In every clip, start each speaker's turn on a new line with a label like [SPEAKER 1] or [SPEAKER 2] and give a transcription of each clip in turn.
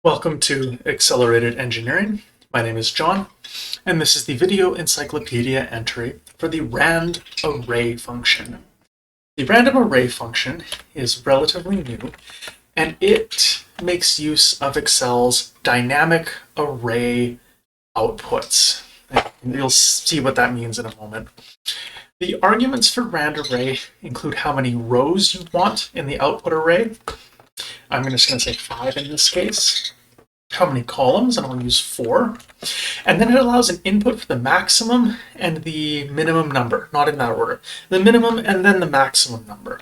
[SPEAKER 1] Welcome to Accelerated Engineering. My name is John, and this is the video encyclopedia entry for the RANDARRAY function. The random array function is relatively new, and it makes use of Excel's dynamic array outputs. And you'll see what that means in a moment. The arguments for RANDARRAY include how many rows you want in the output array. I'm just going to say 5 in this case. How many columns, and I'll use 4. And then it allows an input for the maximum and the minimum number, not in that order. The minimum and then the maximum number.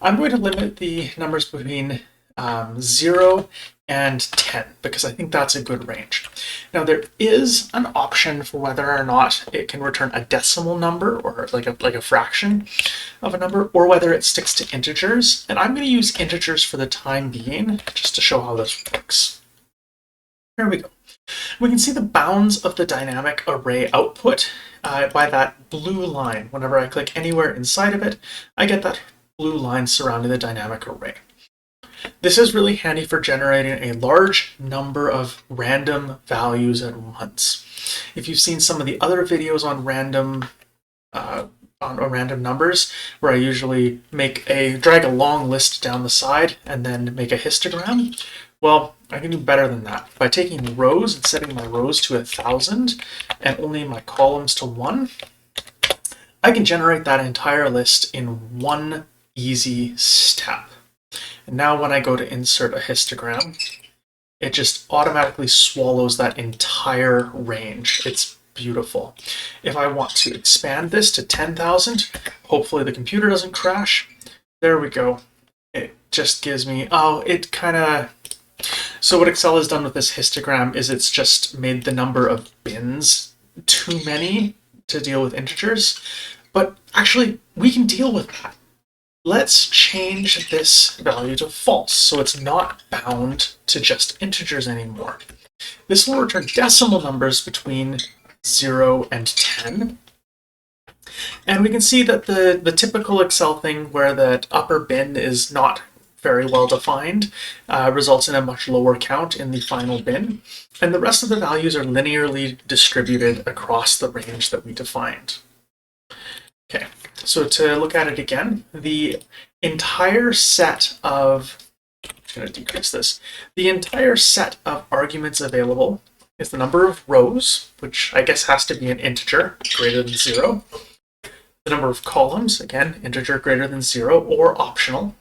[SPEAKER 1] I'm going to limit the numbers between 0 and 10 because I think that's a good range. Now there is an option for whether or not it can return a decimal number or like a fraction of a number, or whether it sticks to integers. And I'm going to use integers for the time being just to show how this works. Here we go. We can see the bounds of the dynamic array output by that blue line. Whenever I click anywhere inside of it, I get that blue line surrounding the dynamic array. This is really handy for generating a large number of random values at once. If you've seen some of the other videos on random numbers, where I usually drag a long list down the side and then make a histogram, well, I can do better than that. By taking rows and setting my rows to 1,000 and only my columns to 1, I can generate that entire list in one easy step. And now when I go to insert a histogram, it just automatically swallows that entire range. It's beautiful. If I want to expand this to 10,000, hopefully the computer doesn't crash. There we go. It just gives me, so what Excel has done with this histogram is it's just made the number of bins too many to deal with integers. But actually, we can deal with that. Let's change this value to false, so it's not bound to just integers anymore. This will return decimal numbers between 0 and 10. And we can see that the typical Excel thing where that upper bin is not very well defined results in a much lower count in the final bin. And the rest of the values are linearly distributed across the range that we defined. Okay, so to look at it again, the entire set of, I'm going to decrease this, the entire set of arguments available is the number of rows, which I guess has to be an integer greater than 0. The number of columns, again, integer greater than 0 or optional.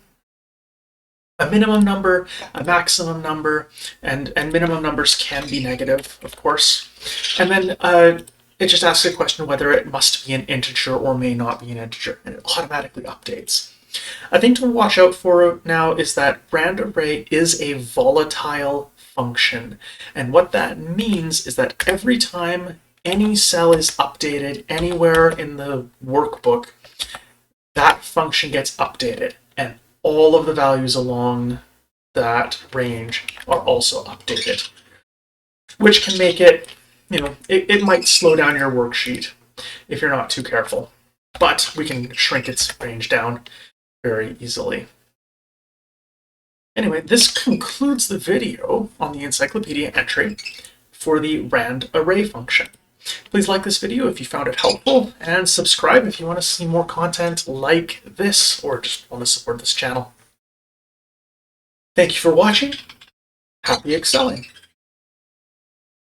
[SPEAKER 1] A minimum number, a maximum number, and minimum numbers can be negative, of course. And then it just asks a question whether it must be an integer or may not be an integer, and it automatically updates. A thing to watch out for now is that RANDARRAY is a volatile function. And what that means is that every time any cell is updated anywhere in the workbook, that function gets updated. And all of the values along that range are also updated, which can make it, it might slow down your worksheet if you're not too careful, but we can shrink its range down very easily. Anyway, this concludes the video on the encyclopedia entry for the RANDARRAY function. Please like this video if you found it helpful, and subscribe if you want to see more content like this or just want to support this channel. Thank you for watching. Happy excelling!